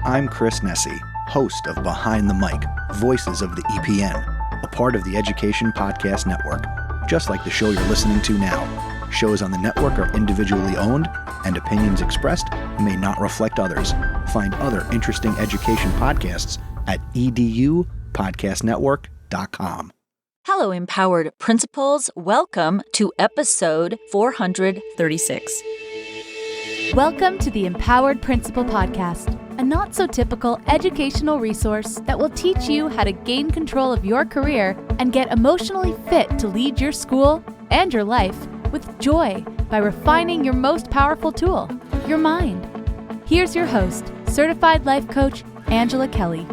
I'm Chris Nessie, host of Behind the Mic, Voices of the EPN, a part of the Education Podcast Network, just like the show you're listening to now. Shows on the network are individually owned, and opinions expressed may not reflect others. Find other interesting education podcasts at edupodcastnetwork.com. Hello, empowered principals. Welcome to episode 436. Welcome to the Empowered Principal Podcast, a not-so-typical educational resource that will teach you how to gain control of your career and get emotionally fit to lead your school and your life with joy by refining your most powerful tool, your mind. Here's your host, Certified Life Coach, Angela Kelly.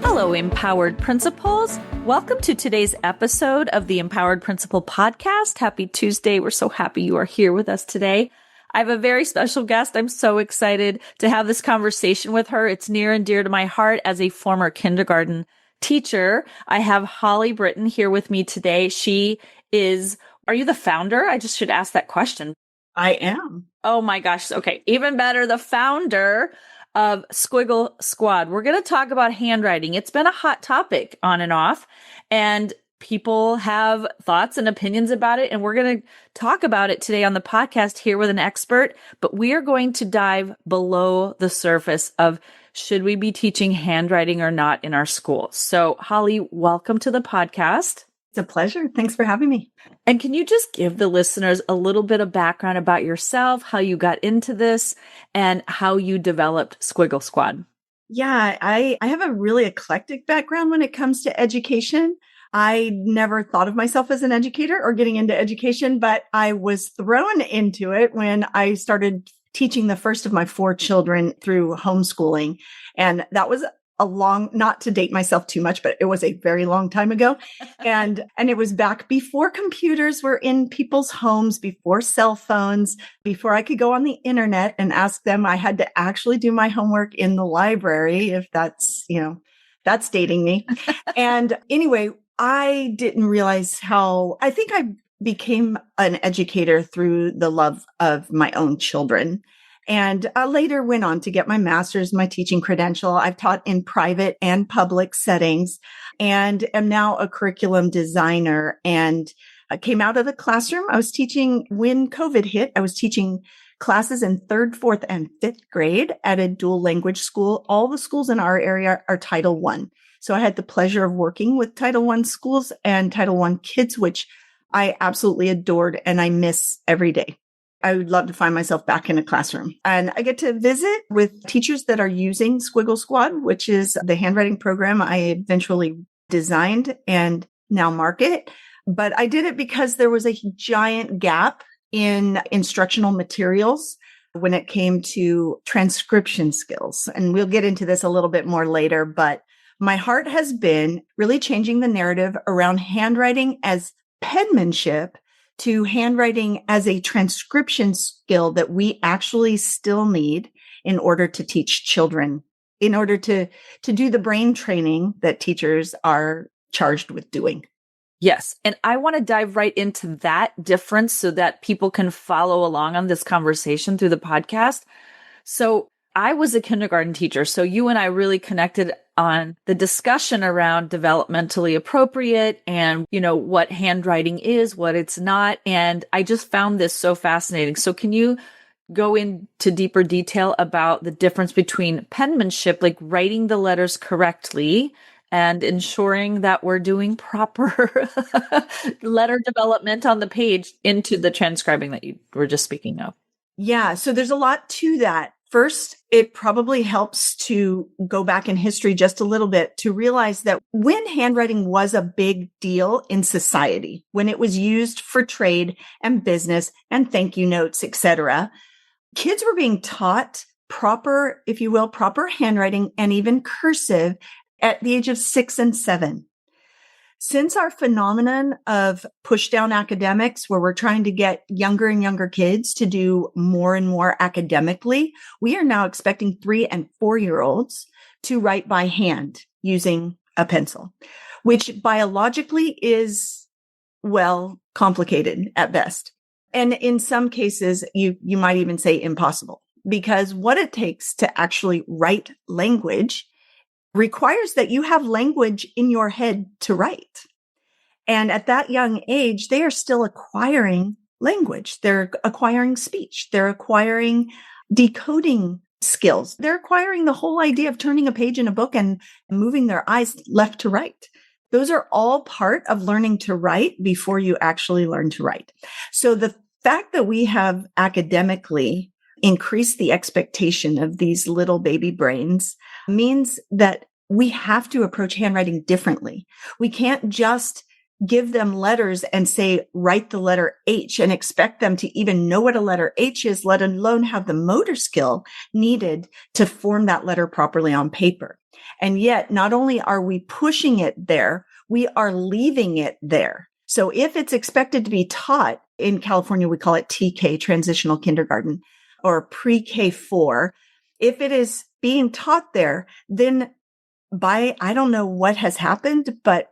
Hello, empowered principals. Welcome to today's episode of the Empowered Principal Podcast. Happy Tuesday. We're so happy you are here with us today. I have a very special guest. I'm so excited to have this conversation with her. It's near and dear to my heart as a former kindergarten teacher. I have Holly Britton here with me today. She is, are you the founder? I just should ask that question. I am. Oh my gosh. Okay. Even better, the founder of Squiggle Squad. We're going to talk about handwriting. It's been a hot topic on and off, and people have thoughts and opinions about it. And we're going to talk about it today on the podcast here with an expert, but we are going to dive below the surface of should we be teaching handwriting or not in our school. So Holly, welcome to the podcast. It's a pleasure. Thanks for having me. And can you just give the listeners a little bit of background about yourself, how you got into this, and how you developed Squiggle Squad? Yeah, I have a really eclectic background when it comes to education. I never thought of myself as an educator or getting into education, but I was thrown into it when I started teaching the first of my 4 children through homeschooling. And that was a long, not to date myself too much, but it was a very long time ago. And it was back before computers were in people's homes, before cell phones, before I could go on the internet and ask them. I had to actually do my homework in the library, if that's, that's dating me. And anyway, I didn't realize I think I became an educator through the love of my own children. And I later went on to get my master's, my teaching credential. I've taught in private and public settings and am now a curriculum designer. And I came out of the classroom. I was teaching when COVID hit. I was teaching classes in 3rd, 4th, and 5th grade at a dual language school. All the schools in our area are Title I. So I had the pleasure of working with Title I schools and Title I kids, which I absolutely adored and I miss every day. I would love to find myself back in a classroom. And I get to visit with teachers that are using Squiggle Squad, which is the handwriting program I eventually designed and now market. But I did it because there was a giant gap in instructional materials when it came to transcription skills. And we'll get into this a little bit more later, but my heart has been really changing the narrative around handwriting as penmanship to handwriting as a transcription skill that we actually still need in order to teach children, in order to do the brain training that teachers are charged with doing. Yes. And I want to dive right into that difference so that people can follow along on this conversation through the podcast. So I was a kindergarten teacher, so you and I really connected on the discussion around developmentally appropriate and, what handwriting is, what it's not. And I just found this so fascinating. So can you go into deeper detail about the difference between penmanship, like writing the letters correctly, and ensuring that we're doing proper letter development on the page into the transcribing that you were just speaking of? Yeah. So there's a lot to that. First, it probably helps to go back in history just a little bit to realize that when handwriting was a big deal in society, when it was used for trade and business and thank you notes, etc., kids were being taught proper, if you will, proper handwriting and even cursive at the age of 6 and 7. Since our phenomenon of push down academics, where we're trying to get younger and younger kids to do more and more academically, we are now expecting 3 and 4-year-olds to write by hand using a pencil, which biologically is, complicated at best. And in some cases, you might even say impossible. because what it takes to actually write language requires that you have language in your head to write. And at that young age, they are still acquiring language. They're acquiring speech. They're acquiring decoding skills. They're acquiring the whole idea of turning a page in a book and moving their eyes left to right. Those are all part of learning to write before you actually learn to write. So the fact that we have academically increased the expectation of these little baby brains means that we have to approach handwriting differently. We can't just give them letters and say, write the letter H and expect them to even know what a letter H is, let alone have the motor skill needed to form that letter properly on paper. And yet, not only are we pushing it there, we are leaving it there. So if it's expected to be taught, in California, we call it TK, transitional kindergarten, or pre-K4. If it is being taught there, then I don't know what has happened, but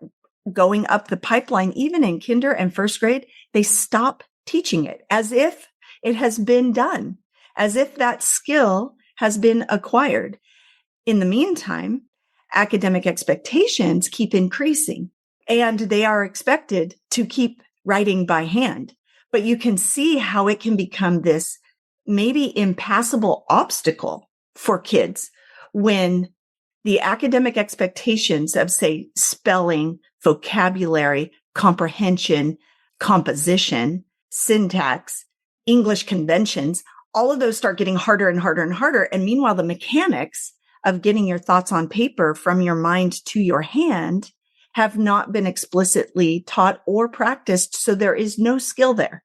going up the pipeline, even in kinder and first grade, they stop teaching it as if it has been done, as if that skill has been acquired. In the meantime, academic expectations keep increasing and they are expected to keep writing by hand. But you can see how it can become this maybe impassable obstacle for kids when the academic expectations of, say, spelling, vocabulary, comprehension, composition, syntax, English conventions, all of those start getting harder and harder and harder. And meanwhile, the mechanics of getting your thoughts on paper from your mind to your hand have not been explicitly taught or practiced. So there is no skill there.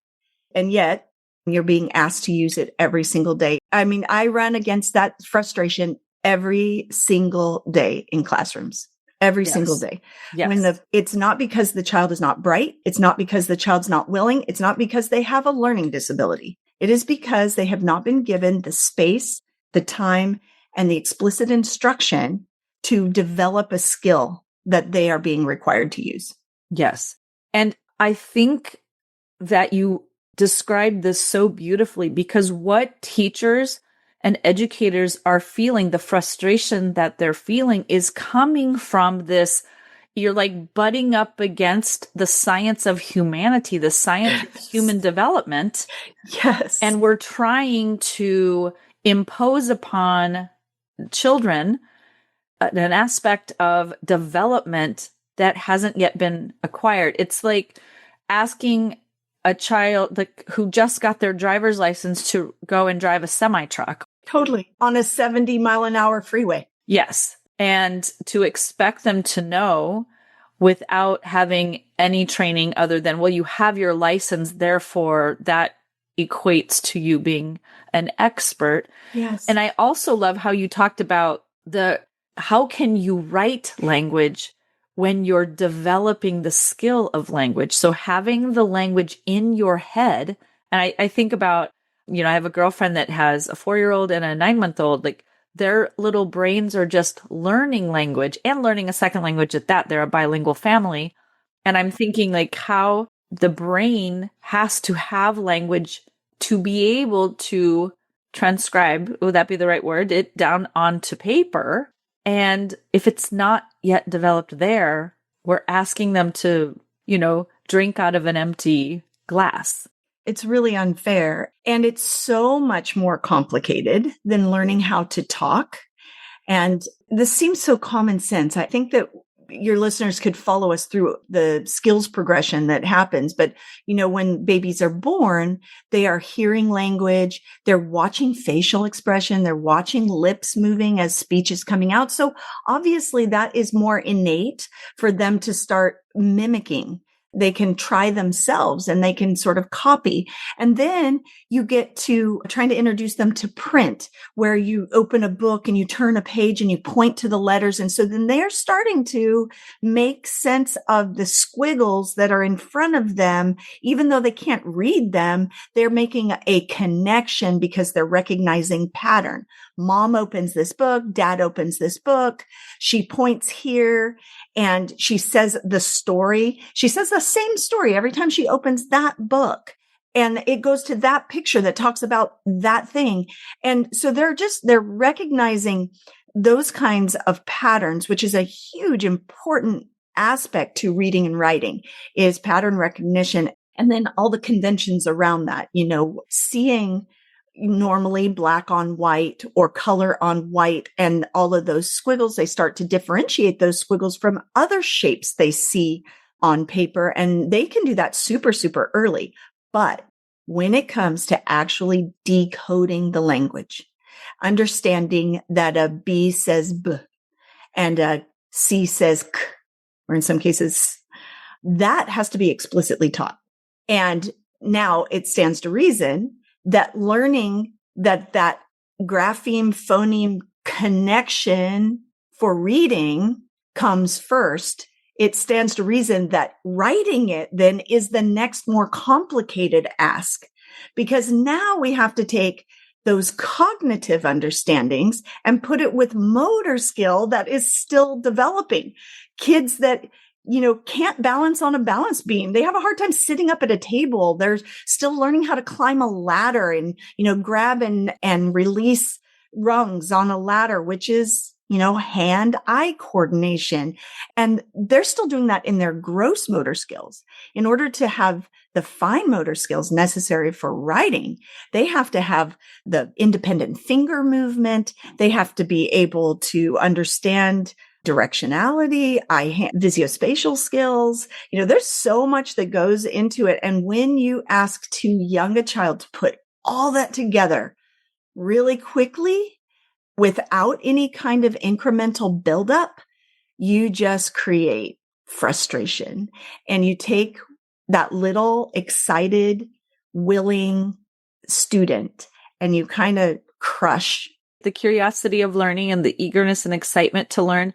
And yet you're being asked to use it every single day. I mean, I run against that frustration every single day in classrooms, every single day. Yes. It's not because the child is not bright. It's not because the child's not willing. It's not because they have a learning disability. It is because they have not been given the space, the time, and the explicit instruction to develop a skill that they are being required to use. Yes. And I think that you described this so beautifully, because what teachers and educators are feeling, the frustration that they're feeling, is coming from this. You're like butting up against the science of humanity, the science of human development. Yes. And we're trying to impose upon children an aspect of development that hasn't yet been acquired. It's like asking a child who just got their driver's license to go and drive a semi-truck. Totally. On a 70-mile-an-hour freeway. Yes. And to expect them to know without having any training other than, well, you have your license, therefore that equates to you being an expert. Yes. And I also love how you talked about how can you write language when you're developing the skill of language? So having the language in your head, and I think about, I have a girlfriend that has a 4-year-old and a 9-month-old, like their little brains are just learning language and learning a second language at that. They're a bilingual family. And I'm thinking like how the brain has to have language to be able to transcribe, would that be the right word, it down onto paper. And if it's not yet developed there, we're asking them to, drink out of an empty glass. It's really unfair. And it's so much more complicated than learning how to talk. And this seems so common sense. I think that your listeners could follow us through the skills progression that happens. But, when babies are born, they are hearing language, they're watching facial expression, they're watching lips moving as speech is coming out. So obviously that is more innate for them to start mimicking. They can try themselves and they can sort of copy. And then you get to trying to introduce them to print, where you open a book and you turn a page and you point to the letters. And so then they're starting to make sense of the squiggles that are in front of them. Even though they can't read them, they're making a connection because they're recognizing pattern. Mom opens this book, dad opens this book. She points here and she says the story. She says the same story every time she opens that book. And it goes to that picture that talks about that thing. And so they're recognizing those kinds of patterns, which is a huge, important aspect to reading and writing, is pattern recognition. And then all the conventions around that, seeing normally black on white or color on white and all of those squiggles, they start to differentiate those squiggles from other shapes they see on paper. And they can do that super, super early. But when it comes to actually decoding the language, understanding that a B says B and a C says K, or in some cases, that has to be explicitly taught. And now it stands to reason that learning that grapheme phoneme connection for reading comes first. It stands to reason that writing it then is the next more complicated ask, because now we have to take those cognitive understandings and put it with motor skill that is still developing. Kids that, can't balance on a balance beam. They have a hard time sitting up at a table. They're still learning how to climb a ladder and, grab and release rungs on a ladder, which is, hand-eye coordination. And they're still doing that in their gross motor skills. In order to have the fine motor skills necessary for writing, they have to have the independent finger movement. They have to be able to understand directionality, visuospatial skills. There's so much that goes into it. And when you ask too young a child to put all that together really quickly, without any kind of incremental buildup, you just create frustration. And you take that little excited, willing student and you kind of crush. The curiosity of learning and the eagerness and excitement to learn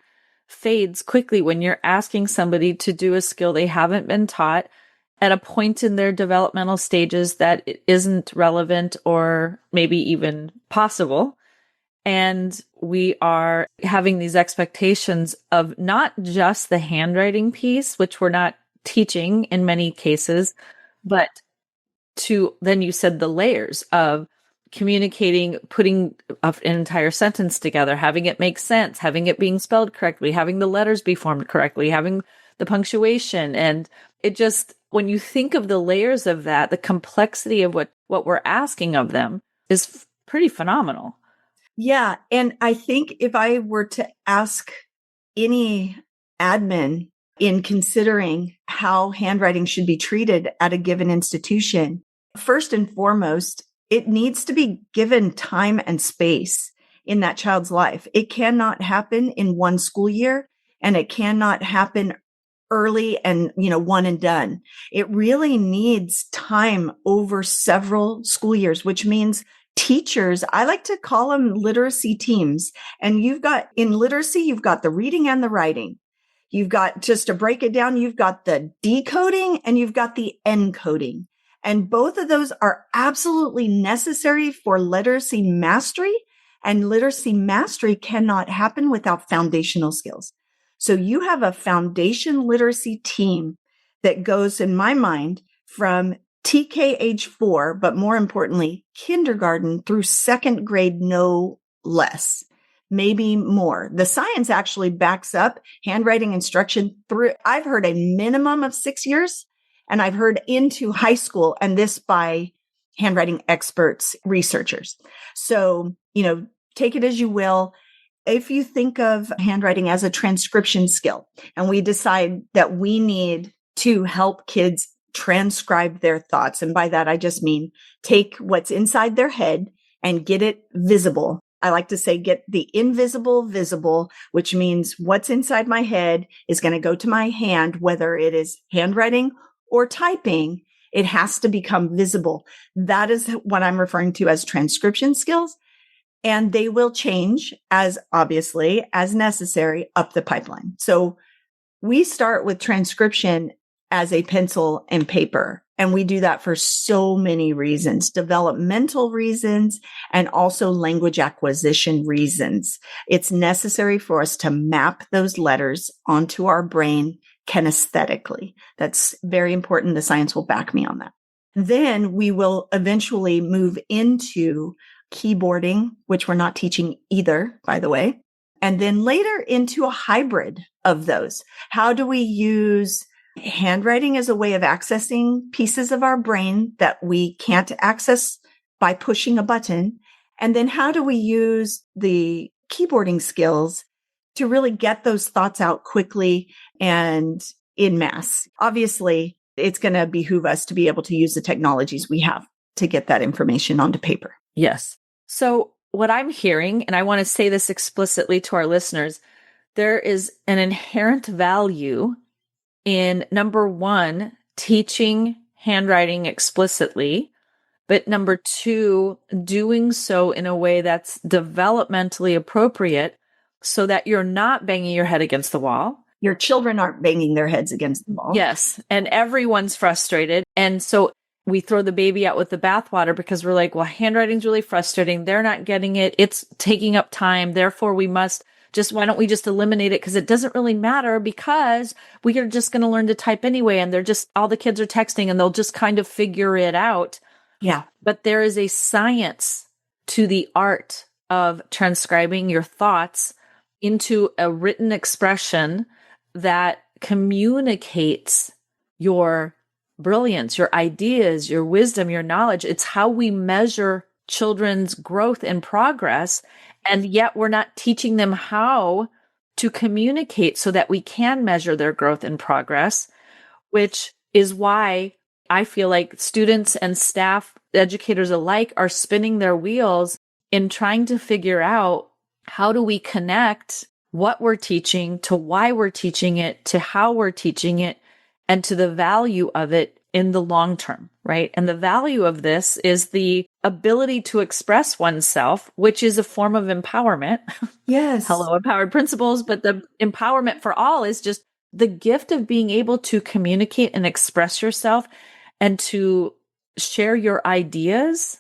fades quickly when you're asking somebody to do a skill they haven't been taught at a point in their developmental stages that it isn't relevant or maybe even possible. And we are having these expectations of not just the handwriting piece, which we're not teaching in many cases, but then you said the layers of communicating, putting an entire sentence together, having it make sense, having it being spelled correctly, having the letters be formed correctly, having the punctuation. And it just, when you think of the layers of that, the complexity of what we're asking of them is pretty phenomenal. Yeah. And I think if I were to ask any admin in considering how handwriting should be treated at a given institution, first and foremost, it needs to be given time and space in that child's life. It cannot happen in one school year, and it cannot happen early and, one and done. It really needs time over several school years, which means teachers, I like to call them literacy teams. And in literacy, you've got the reading and the writing. You've got, just to break it down, you've got the decoding and you've got the encoding. And both of those are absolutely necessary for literacy mastery. And literacy mastery cannot happen without foundational skills. So you have a foundation literacy team that goes, in my mind, from TK age 4, but more importantly, kindergarten through second grade, no less, maybe more. The science actually backs up handwriting instruction through, I've heard a minimum of 6 years, and I've heard into high school, and this by handwriting experts, researchers. So, take it as you will. If you think of handwriting as a transcription skill, and we decide that we need to help kids transcribe their thoughts. And by that, I just mean take what's inside their head and get it visible. I like to say, get the invisible visible, which means what's inside my head is going to go to my hand, whether it is handwriting or typing. It has to become visible. That is what I'm referring to as transcription skills. And they will change as necessary up the pipeline. So we start with transcription as a pencil and paper. And we do that for so many reasons, developmental reasons, and also language acquisition reasons. It's necessary for us to map those letters onto our brain kinesthetically. That's very important. The science will back me on that. Then we will eventually move into keyboarding, which we're not teaching either, by the way. And then later into a hybrid of those. How do we use handwriting as a way of accessing pieces of our brain that we can't access by pushing a button? And then how do we use the keyboarding skills to really get those thoughts out quickly and in mass? Obviously, it's going to behoove us to be able to use the technologies we have to get that information onto paper. Yes. So what I'm hearing, and I want to say this explicitly to our listeners, there is an inherent value in, number one, teaching handwriting explicitly, but number two, doing so in a way that's developmentally appropriate so that you're not banging your head against the wall. Your children aren't banging their heads against the wall. Yes. And everyone's frustrated. And so we throw the baby out with the bathwater because we're like, well, handwriting's really frustrating. They're not getting it. It's taking up time. Therefore, why don't we just eliminate it? Because it doesn't really matter because we are just going to learn to type anyway. And all the kids are texting and they'll just kind of figure it out. Yeah. But there is a science to the art of transcribing your thoughts into a written expression that communicates your brilliance, your ideas, your wisdom, your knowledge. It's how we measure children's growth and progress. And yet we're not teaching them how to communicate so that we can measure their growth and progress, which is why I feel like students and staff, educators alike, are spinning their wheels in trying to figure out how do we connect what we're teaching to why we're teaching it, to how we're teaching it, and to the value of it in the long term, right? And the value of this is the ability to express oneself, which is a form of empowerment. Yes. Hello, empowered principles. But the empowerment for all is just the gift of being able to communicate and express yourself and to share your ideas,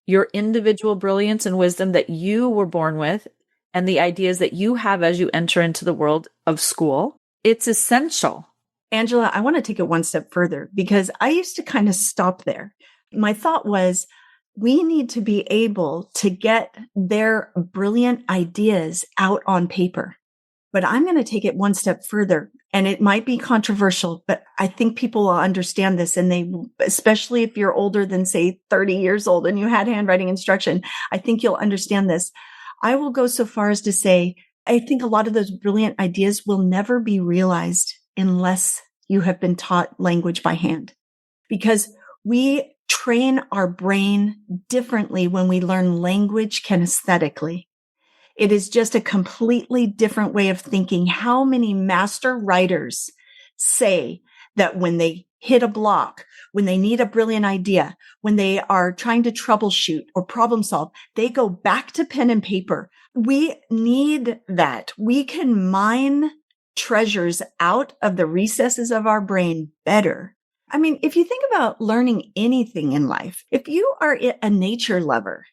your individual brilliance and wisdom that you were born with, and the ideas that you have as you enter into the world of school. It's essential. Angela, I want to take it one step further because I used to kind of stop there. My thought was, we need to be able to get their brilliant ideas out on paper. But I'm going to take it one step further, and it might be controversial, but I think people will understand this. And especially if you're older than, say, 30 years old and you had handwriting instruction, I think you'll understand this. I will go so far as to say, I think a lot of those brilliant ideas will never be realized unless you have been taught language by hand, because we train our brain differently when we learn language kinesthetically. It is just a completely different way of thinking. How many master writers say that when they hit a block, when they need a brilliant idea, when they are trying to troubleshoot or problem solve, they go back to pen and paper. We need that. We can mine treasures out of the recesses of our brain better. I mean, if you think about learning anything in life, if you are a nature lover,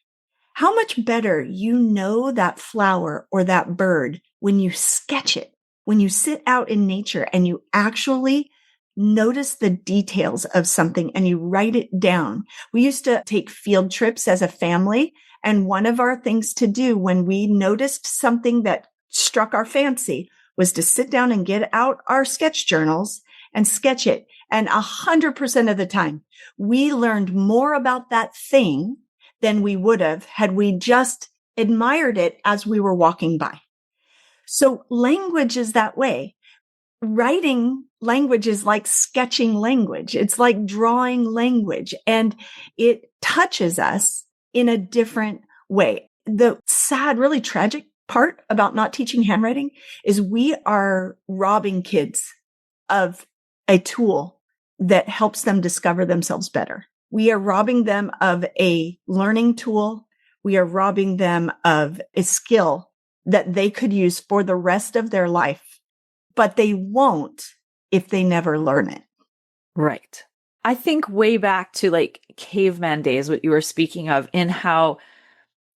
how much better you know that flower or that bird when you sketch it, when you sit out in nature and you actually notice the details of something and you write it down. We used to take field trips as a family. And one of our things to do when we noticed something that struck our fancy was to sit down and get out our sketch journals and sketch it. And 100% of the time, we learned more about that thing than we would have had we just admired it as we were walking by. So language is that way. Writing language is like sketching language. It's like drawing language, and it touches us in a different way. The sad, really tragic part about not teaching handwriting is we are robbing kids of a tool that helps them discover themselves better. We are robbing them of a learning tool. We are robbing them of a skill that they could use for the rest of their life, but they won't if they never learn it. Right. I think way back to like caveman days, what you were speaking of, in how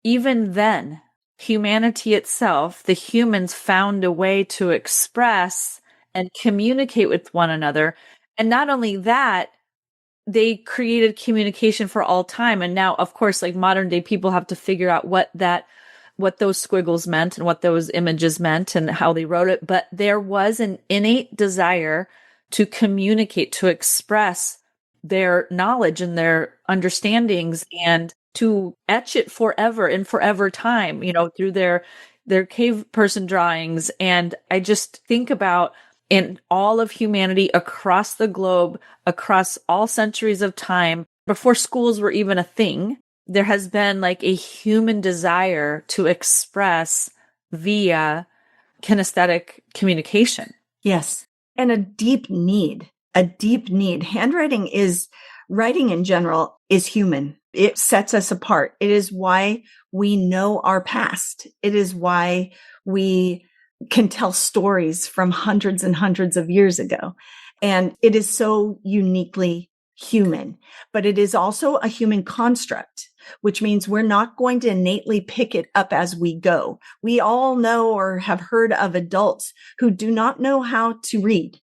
even then, humanity itself, the humans found a way to express and communicate with one another. And not only that, they created communication for all time. And now, of course, like modern day people have to figure out what those squiggles meant and what those images meant and how they wrote it. But there was an innate desire to communicate, to express their knowledge and their understandings and to etch it forever in forever time, through their cave person drawings. And I just think about in all of humanity across the globe, across all centuries of time, before schools were even a thing, there has been like a human desire to express via kinesthetic communication. Yes. And a deep need. Handwriting writing in general is human. It sets us apart. It is why we know our past. It is why we can tell stories from hundreds and hundreds of years ago. And it is so uniquely human, but it is also a human construct, which means we're not going to innately pick it up as we go. We all know or have heard of adults who do not know how to read.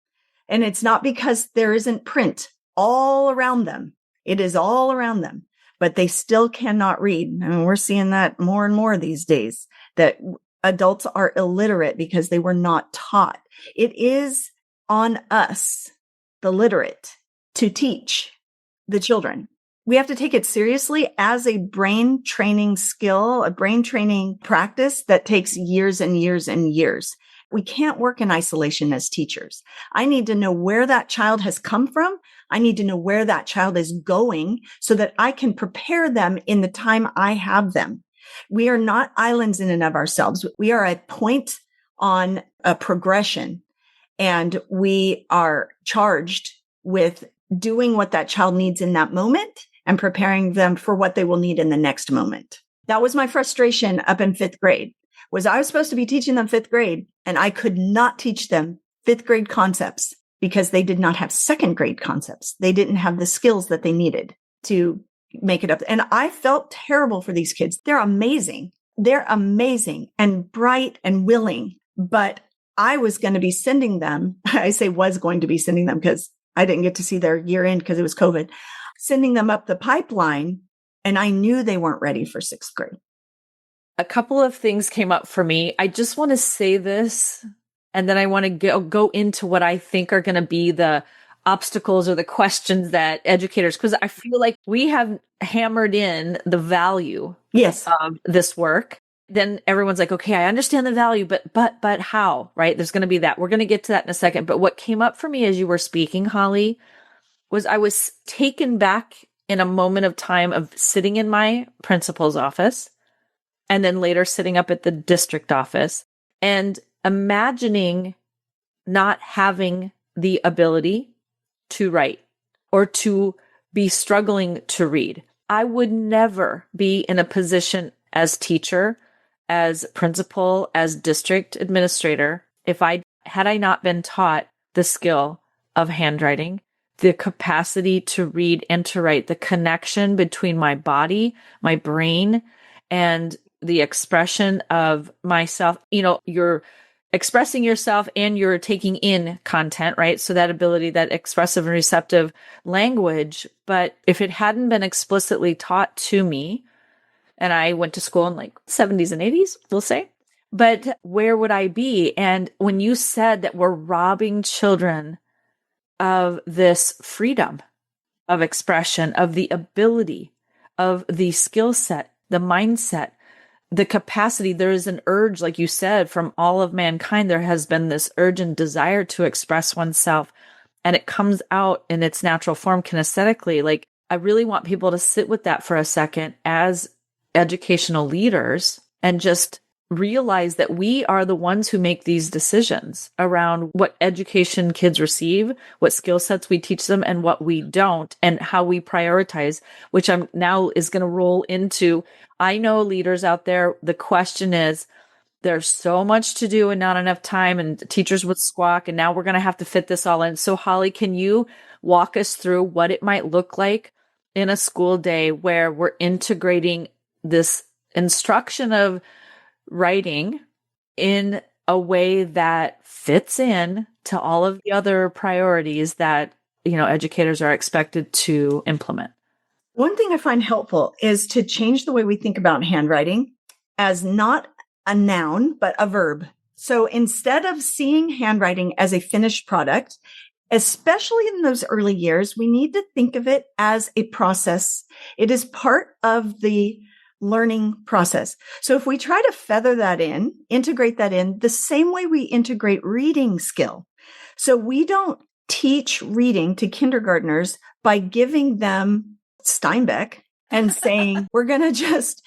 And it's not because there isn't print all around them. It is all around them, but they still cannot read. I mean, we're seeing that more and more these days, that adults are illiterate because they were not taught. It is on us, the literate, to teach the children. We have to take it seriously as a brain training skill, a brain training practice that takes years and years and years. We can't work in isolation as teachers. I need to know where that child has come from. I need to know where that child is going so that I can prepare them in the time I have them. We are not islands in and of ourselves. We are a point on a progression, and we are charged with doing what that child needs in that moment and preparing them for what they will need in the next moment. That was my frustration up in 5th grade, was I was supposed to be teaching them 5th grade, and I could not teach them 5th grade concepts because they did not have 2nd grade concepts. They didn't have the skills that they needed to make it up. And I felt terrible for these kids. They're amazing. They're amazing and bright and willing. But I was going to be sending them, I say was going to be sending them because I didn't get to see their year end because it was COVID, sending them up the pipeline. And I knew they weren't ready for 6th grade. A couple of things came up for me. I just want to say this, and then I want to go into what I think are going to be the obstacles or the questions that educators, because I feel like we have hammered in the value of this work. Then everyone's like, okay, I understand the value, but how, right? There's going to be that. We're going to get to that in a second. But what came up for me as you were speaking, Holly, was I was taken back in a moment of time of sitting in my principal's office and then later sitting up at the district office and imagining not having the ability to write or to be struggling to read. I would never be in a position as teacher, as principal, as district administrator, had I not been taught the skill of handwriting, the capacity to read and to write, the connection between my body, my brain, and the expression of myself. You're expressing yourself and you're taking in content, right? So that ability, that expressive and receptive language. But if it hadn't been explicitly taught to me, and I went to school in like 70s and 80s, we'll say, but where would I be? And when you said that we're robbing children of this freedom of expression, of the ability, of the skill set, the mindset, the capacity, there is an urge, like you said, from all of mankind, there has been this urgent desire to express oneself, and it comes out in its natural form kinesthetically. Like, I really want people to sit with that for a second as educational leaders and just realize that we are the ones who make these decisions around what education kids receive, what skill sets we teach them, and what we don't, and how we prioritize, which I'm now is going to roll into. I know leaders out there, the question is, there's so much to do and not enough time, and teachers would squawk, and now we're going to have to fit this all in. So Holly, can you walk us through what it might look like in a school day where we're integrating this instruction of writing in a way that fits in to all of the other priorities that educators are expected to implement? One thing I find helpful is to change the way we think about handwriting as not a noun, but a verb. So instead of seeing handwriting as a finished product, especially in those early years, we need to think of it as a process. It is part of the learning process. So if we try to feather that in, integrate that in the same way we integrate reading skill. So we don't teach reading to kindergartners by giving them Steinbeck and saying, we're going to just,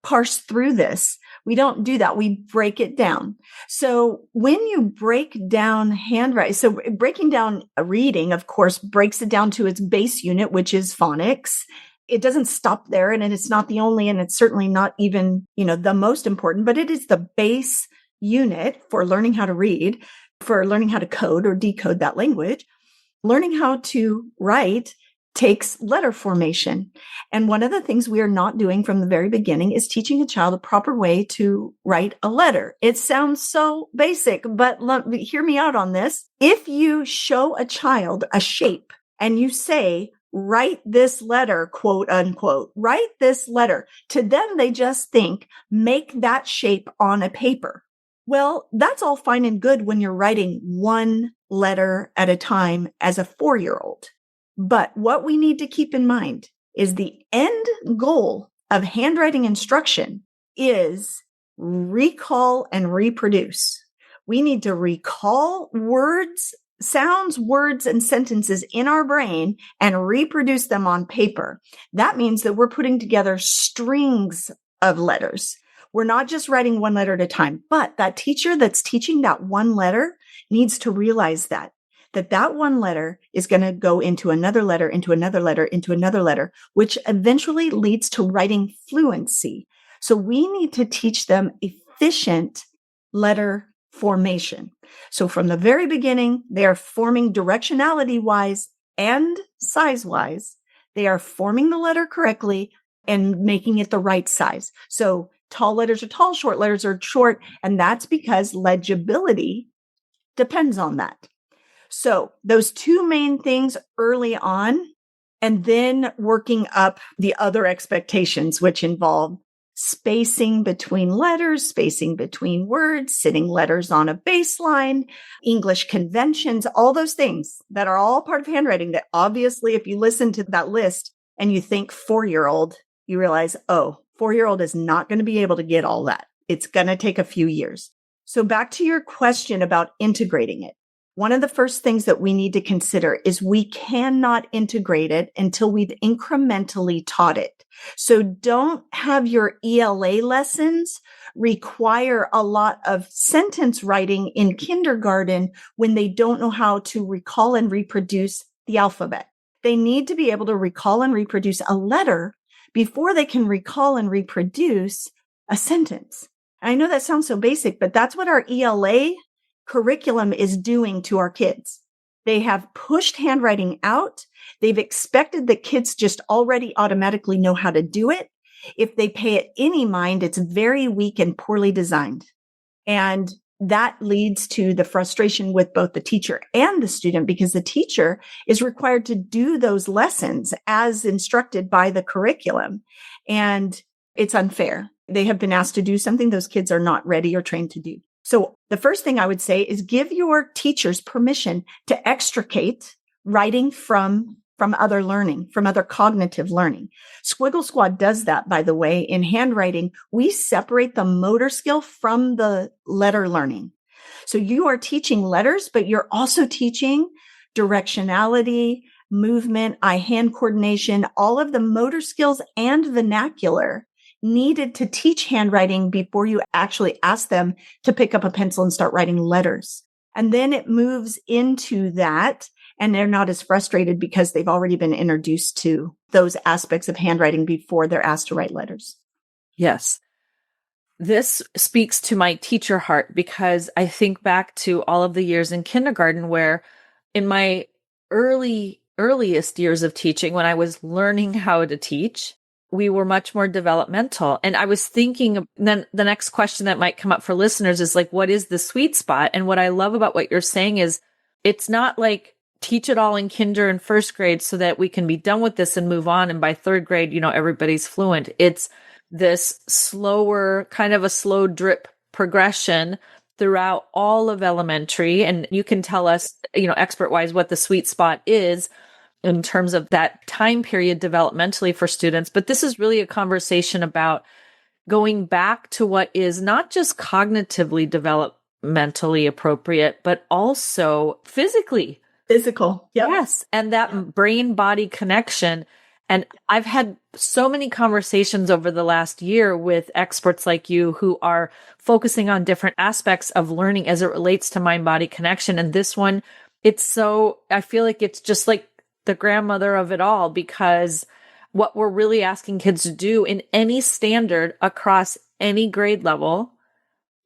parse through this. We don't do that. We break it down. So when you break down handwriting, so breaking down a reading, of course, breaks it down to its base unit, which is phonics. It doesn't stop there, and it's not the only, and it's certainly not even, the most important, but it is the base unit for learning how to read, for learning how to code or decode that language. Learning how to write takes letter formation. And one of the things we are not doing from the very beginning is teaching a child a proper way to write a letter. It sounds so basic, but hear me out on this. If you show a child a shape and you say, write this letter, quote unquote, write this letter, to them, they just think, make that shape on a paper. Well, that's all fine and good when you're writing one letter at a time as a 4-year-old. But what we need to keep in mind is the end goal of handwriting instruction is recall and reproduce. We need to recall words, sounds, words, and sentences in our brain and reproduce them on paper. That means that we're putting together strings of letters. We're not just writing one letter at a time, but that teacher that's teaching that one letter needs to realize that one letter is going to go into another letter, into another letter, into another letter, which eventually leads to writing fluency. So we need to teach them efficient letter formation. So from the very beginning, they are forming directionality-wise and size-wise. They are forming the letter correctly and making it the right size. So tall letters are tall, short letters are short, and that's because legibility depends on that. So those two main things early on, and then working up the other expectations, which involve spacing between letters, spacing between words, sitting letters on a baseline, English conventions, all those things that are all part of handwriting that obviously, if you listen to that list and you think 4-year-old, you realize, 4-year-old is not going to be able to get all that. It's going to take a few years. So back to your question about integrating it. One of the first things that we need to consider is we cannot integrate it until we've incrementally taught it. So don't have your ELA lessons require a lot of sentence writing in kindergarten when they don't know how to recall and reproduce the alphabet. They need to be able to recall and reproduce a letter before they can recall and reproduce a sentence. I know that sounds so basic, but that's what our ELA curriculum is doing to our kids. They have pushed handwriting out. They've expected that kids just already automatically know how to do it. If they pay it any mind, it's very weak and poorly designed. And that leads to the frustration with both the teacher and the student because the teacher is required to do those lessons as instructed by the curriculum. And it's unfair. They have been asked to do something those kids are not ready or trained to do. So the first thing I would say is give your teachers permission to extricate writing from other learning, from other cognitive learning. Squiggle Squad does that, by the way. In handwriting, we separate the motor skill from the letter learning. So you are teaching letters, but you're also teaching directionality, movement, eye-hand coordination, all of the motor skills and vernacular needed to teach handwriting before you actually ask them to pick up a pencil and start writing letters. And then it moves into that, and they're not as frustrated because they've already been introduced to those aspects of handwriting before they're asked to write letters. Yes. This speaks to my teacher heart because I think back to all of the years in kindergarten where in my earliest years of teaching, when I was learning how to teach, we were much more developmental. And I was thinking then the next question that might come up for listeners is like, what is the sweet spot? And what I love about what you're saying is it's not like teach it all in kinder and first grade so that we can be done with this and move on. And by third grade, everybody's fluent. It's this slower, kind of a slow drip progression throughout all of elementary. And you can tell us, expert wise, what the sweet spot is in terms of that time period developmentally for students. But this is really a conversation about going back to what is not just cognitively developmentally appropriate, but also physically. Physical. Yep. Yes. And that brain-body connection. And I've had so many conversations over the last year with experts like you who are focusing on different aspects of learning as it relates to mind-body connection. And this one, I feel like it's just like the grandmother of it all, because what we're really asking kids to do in any standard across any grade level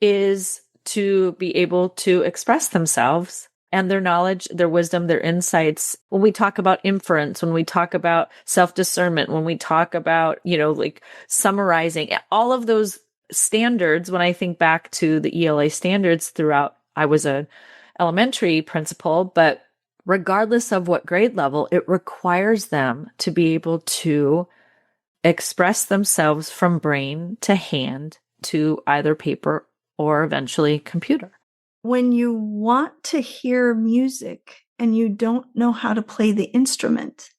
is to be able to express themselves and their knowledge, their wisdom, their insights. When we talk about inference, when we talk about self-discernment, when we talk about, like summarizing, all of those standards, when I think back to the ELA standards throughout, I was an elementary principal, but regardless of what grade level, it requires them to be able to express themselves from brain to hand to either paper or eventually computer. When you want to hear music and you don't know how to play the instrument,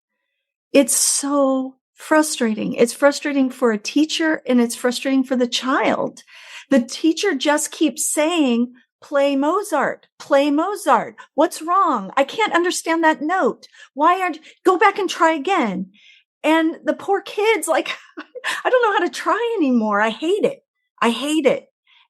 it's so frustrating. It's frustrating for a teacher and it's frustrating for the child. The teacher just keeps saying, play Mozart, play Mozart. What's wrong? I can't understand that note. Go back and try again. And the poor kids, like, I don't know how to try anymore. I hate it. I hate it.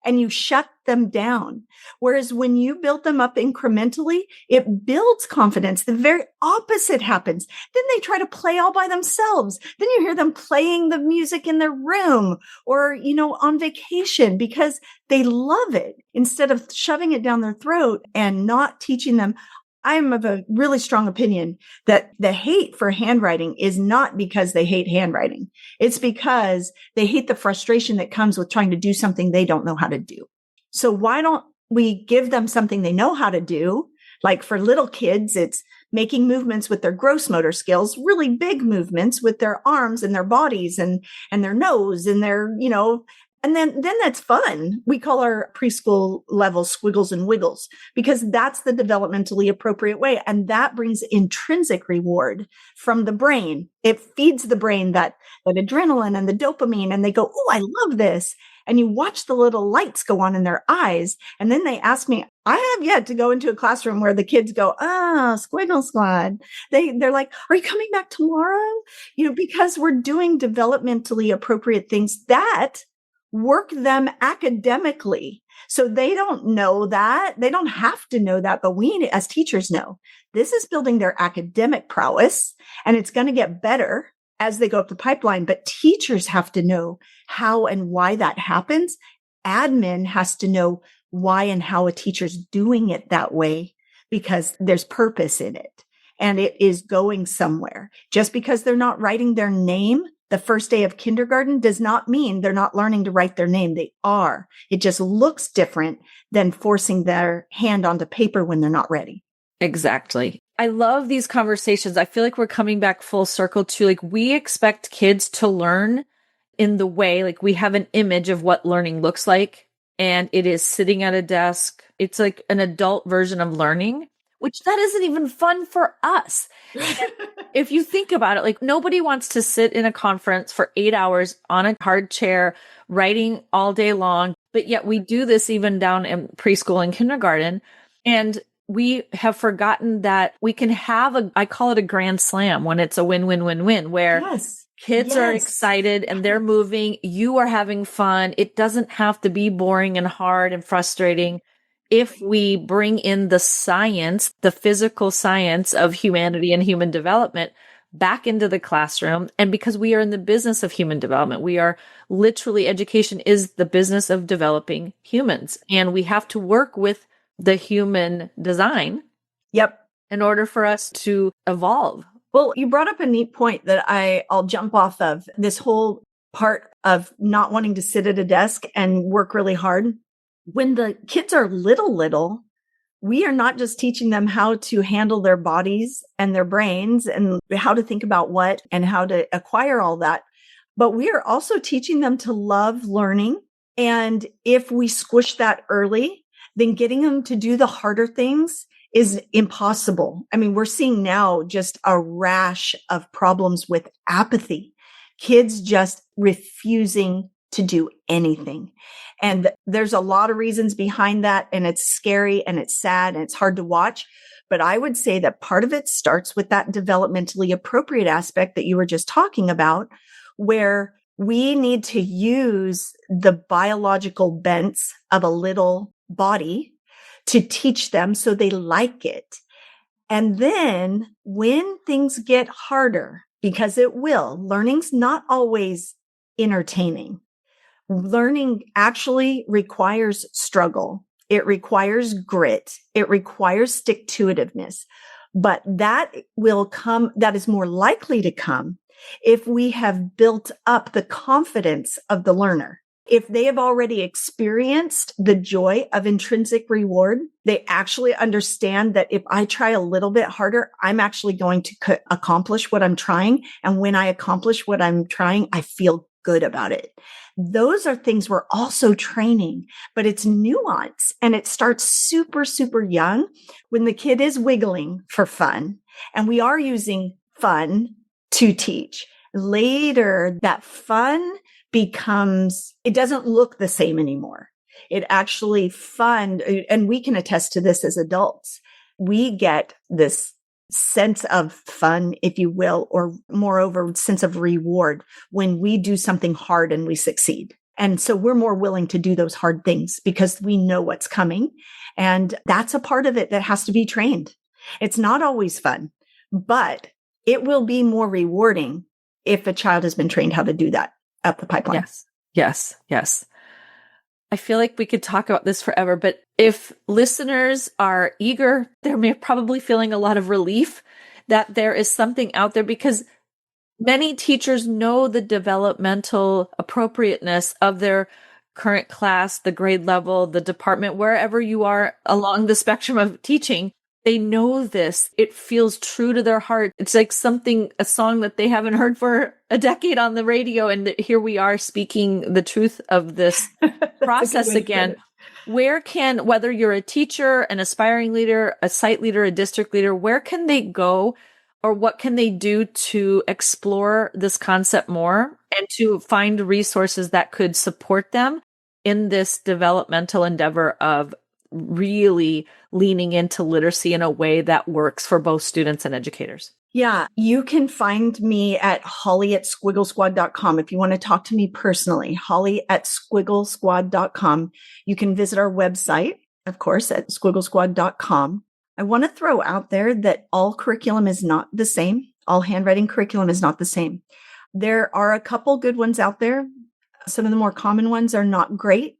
And you shut them down. Whereas when you build them up incrementally, it builds confidence. The very opposite happens. Then they try to play all by themselves. Then you hear them playing the music in their room or, on vacation because they love it instead of shoving it down their throat and not teaching them. I'm of a really strong opinion that the hate for handwriting is not because they hate handwriting. It's because they hate the frustration that comes with trying to do something they don't know how to do. So why don't we give them something they know how to do? Like for little kids, it's making movements with their gross motor skills, really big movements with their arms and their bodies and their nose and their, and then that's fun. We call our preschool level squiggles and wiggles because that's the developmentally appropriate way. And that brings intrinsic reward from the brain. It feeds the brain that adrenaline and the dopamine. And they go, oh, I love this. And you watch the little lights go on in their eyes. And then they ask me, I have yet to go into a classroom where the kids go, Squiggle Squad. They're like, are you coming back tomorrow? Because we're doing developmentally appropriate things that work them academically. So they don't know that. They don't have to know that, but we as teachers know. This is building their academic prowess, and it's going to get better as they go up the pipeline. But teachers have to know how and why that happens. Admin has to know why and how a teacher's doing it that way because there's purpose in it and it is going somewhere. Just because they're not writing their name the first day of kindergarten does not mean they're not learning to write their name. They are. It just looks different than forcing their hand onto paper when they're not ready. Exactly. I love these conversations. I feel like we're coming back full circle to like, we expect kids to learn in the way, like we have an image of what learning looks like, and it is sitting at a desk. It's like an adult version of learning, which that isn't even fun for us. If you think about it, like nobody wants to sit in a conference for 8 hours on a hard chair, writing all day long. But yet we do this even down in preschool and kindergarten. And we have forgotten that we can have I call it a grand slam when it's a win-win-win-win, where kids are excited and they're moving. You are having fun. It doesn't have to be boring and hard and frustrating. If we bring in the science, the physical science of humanity and human development back into the classroom, and because we are in the business of human development, we are literally, education is the business of developing humans, and we have to work with the human design. Yep. In order for us to evolve. Well, you brought up a neat point that I'll jump off of, this whole part of not wanting to sit at a desk and work really hard. When the kids are little, we are not just teaching them how to handle their bodies and their brains and how to think about what and how to acquire all that, but we are also teaching them to love learning. And if we squish that early, then getting them to do the harder things is impossible. I mean, we're seeing now just a rash of problems with apathy, kids just refusing to do anything. And there's a lot of reasons behind that. And it's scary and it's sad and it's hard to watch. But I would say that part of it starts with that developmentally appropriate aspect that you were just talking about, where we need to use the biological bents of a little body to teach them so they like it. And then when things get harder, because it will, learning's not always entertaining. Learning actually requires struggle. It requires grit. It requires stick-to-itiveness. But that will come, that is more likely to come if we have built up the confidence of the learner. If they have already experienced the joy of intrinsic reward, they actually understand that if I try a little bit harder, I'm actually going to accomplish what I'm trying. And when I accomplish what I'm trying, I feel good about it. Those are things we're also training, but it's nuance and it starts super, super young when the kid is wiggling for fun. And we are using fun to teach. Later, that fun becomes, it doesn't look the same anymore. It actually fun, and we can attest to this as adults. We get this sense of fun, if you will, or moreover, sense of reward when we do something hard and we succeed. And so we're more willing to do those hard things because we know what's coming. And that's a part of it that has to be trained. It's not always fun, but it will be more rewarding if a child has been trained how to do that up the pipeline. Yes. Yes. Yes. I feel like we could talk about this forever, but if listeners are eager, they're probably feeling a lot of relief that there is something out there, because many teachers know the developmental appropriateness of their current class, the grade level, the department, wherever you are along the spectrum of teaching. They know this. It feels true to their heart. It's like a song that they haven't heard for a decade on the radio. And here we are speaking the truth of this process again. Whether you're a teacher, an aspiring leader, a site leader, a district leader, where can they go or what can they do to explore this concept more and to find resources that could support them in this developmental endeavor of really leaning into literacy in a way that works for both students and educators? Yeah, you can find me at holly@squigglesquad.com. If you want to talk to me personally, holly@squigglesquad.com. You can visit our website, of course, at squigglesquad.com. I want to throw out there that all curriculum is not the same. All handwriting curriculum is not the same. There are a couple good ones out there. Some of the more common ones are not great.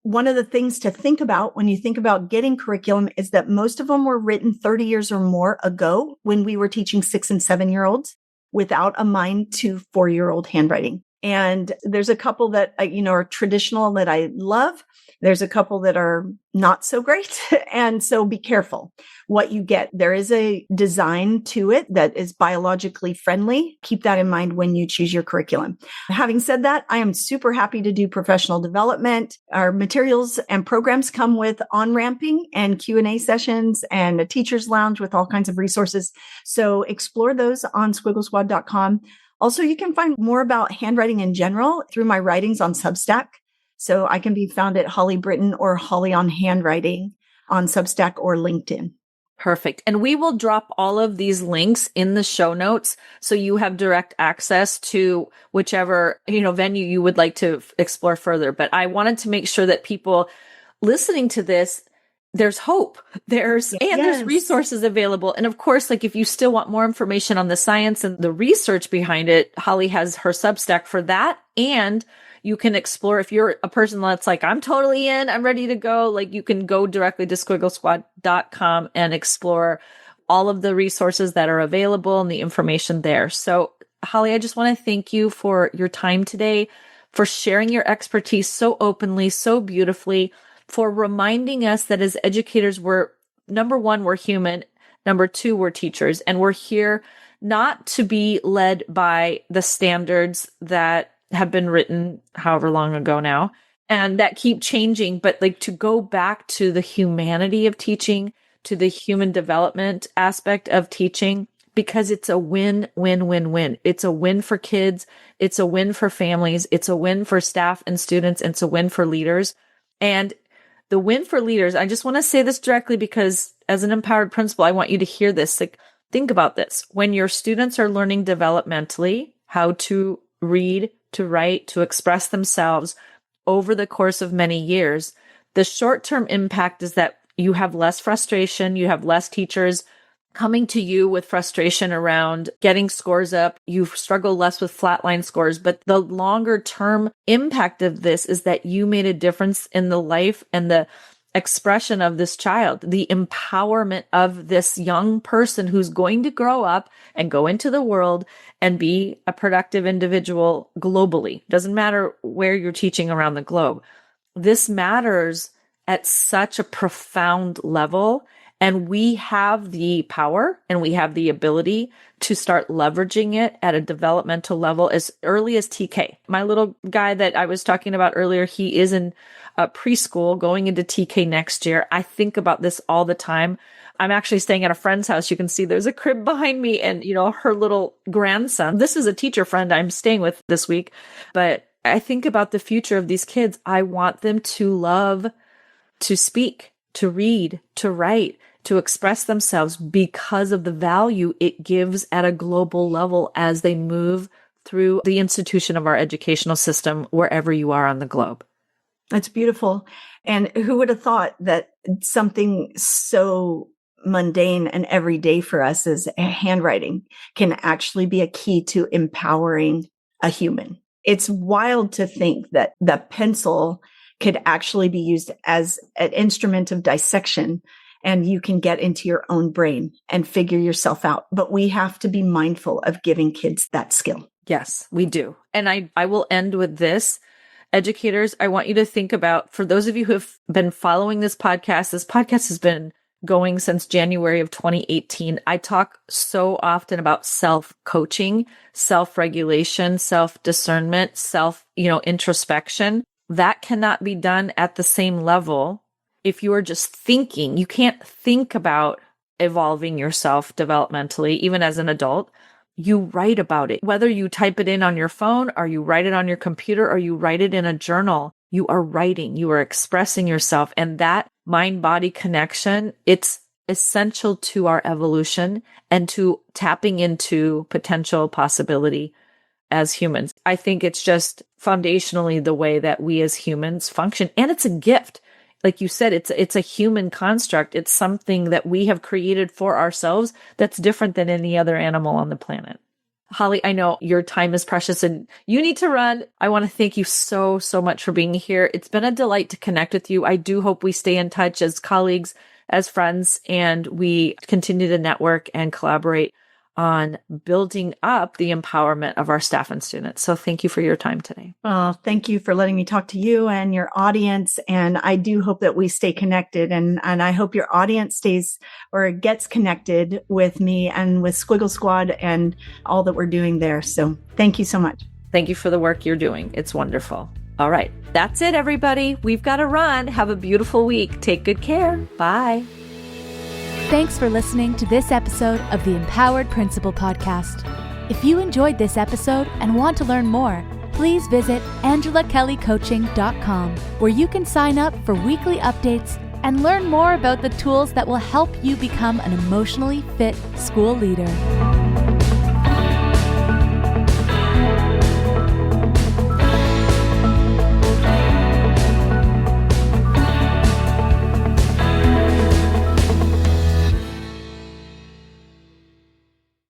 One of the things to think about when you think about getting curriculum is that most of them were written 30 years or more ago when we were teaching 6 and 7-year-olds without a mind to 4-year-old handwriting. And there's a couple that, are traditional that I love. There's a couple that are not so great. And so be careful what you get. There is a design to it that is biologically friendly. Keep that in mind when you choose your curriculum. Having said that, I am super happy to do professional development. Our materials and programs come with on-ramping and Q&A sessions and a teacher's lounge with all kinds of resources. So explore those on squigglesquad.com. Also, you can find more about handwriting in general through my writings on Substack. So I can be found at Holly Britton or Holly on Handwriting on Substack or LinkedIn. Perfect. And we will drop all of these links in the show notes so you have direct access to whichever, venue you would like to explore further. But I wanted to make sure that people listening to this, there's hope. There's resources available. And of course, if you still want more information on the science and the research behind it, Holly has her Substack for that. And you can explore, if you're a person that's like, I'm totally in, I'm ready to go, you can go directly to squigglesquad.com and explore all of the resources that are available and the information there. So Holly, I just want to thank you for your time today, for sharing your expertise so openly, so beautifully, for reminding us that as educators, we're number one, we're human. Number two, we're teachers. And we're here not to be led by the standards that have been written however long ago now and that keep changing, but like to go back to the humanity of teaching, to the human development aspect of teaching, because it's a win, win, win, win. It's a win for kids. It's a win for families. It's a win for staff and students. It's a win for leaders. And the win for leaders, I just want to say this directly because as an empowered principal, I want you to hear this. Like, think about this. When your students are learning developmentally how to read, to write, to express themselves over the course of many years, the short-term impact is that you have less frustration, you have less teachers coming to you with frustration around getting scores up. You struggle less with flatline scores, but the longer term impact of this is that you made a difference in the life and the expression of this child, the empowerment of this young person who's going to grow up and go into the world and be a productive individual globally. Doesn't matter where you're teaching around the globe. This matters at such a profound level. And we have the power and we have the ability to start leveraging it at a developmental level as early as TK. My little guy that I was talking about earlier, he is in preschool going into TK next year. I think about this all the time. I'm actually staying at a friend's house. You can see there's a crib behind me and, her little grandson. This is a teacher friend I'm staying with this week. But I think about the future of these kids. I want them to love to speak, to read, to write, to express themselves because of the value it gives at a global level as they move through the institution of our educational system, wherever you are on the globe. That's beautiful. And who would have thought that something so mundane and everyday for us as handwriting can actually be a key to empowering a human? It's wild to think that the pencil could actually be used as an instrument of dissection and you can get into your own brain and figure yourself out. But we have to be mindful of giving kids that skill. Yes, we do. And I will end with this. Educators, I want you to think about, for those of you who have been following this podcast has been going since January of 2018. I talk so often about self-coaching, self-regulation, self-discernment, introspection. That cannot be done at the same level if you are just thinking. You can't think about evolving yourself developmentally, even as an adult. You write about it. Whether you type it in on your phone or you write it on your computer or you write it in a journal, you are writing, you are expressing yourself. And that mind-body connection, it's essential to our evolution and to tapping into potential possibility as humans. I think it's just foundationally the way that we as humans function. And it's a gift. Like you said, it's a human construct. It's something that we have created for ourselves that's different than any other animal on the planet. Holly, I know your time is precious and you need to run. I want to thank you so, so much for being here. It's been a delight to connect with you. I do hope we stay in touch as colleagues, as friends, and we continue to network and collaborate on building up the empowerment of our staff and students. So thank you for your time today. Well, thank you for letting me talk to you and your audience. And I do hope that we stay connected. And I hope your audience stays or gets connected with me and with Squiggle Squad and all that we're doing there. So thank you so much. Thank you for the work you're doing. It's wonderful. All right. That's it, everybody. We've got to run. Have a beautiful week. Take good care. Bye. Thanks for listening to this episode of the Empowered Principal Podcast. If you enjoyed this episode and want to learn more, please visit angelakellycoaching.com, where you can sign up for weekly updates and learn more about the tools that will help you become an emotionally fit school leader.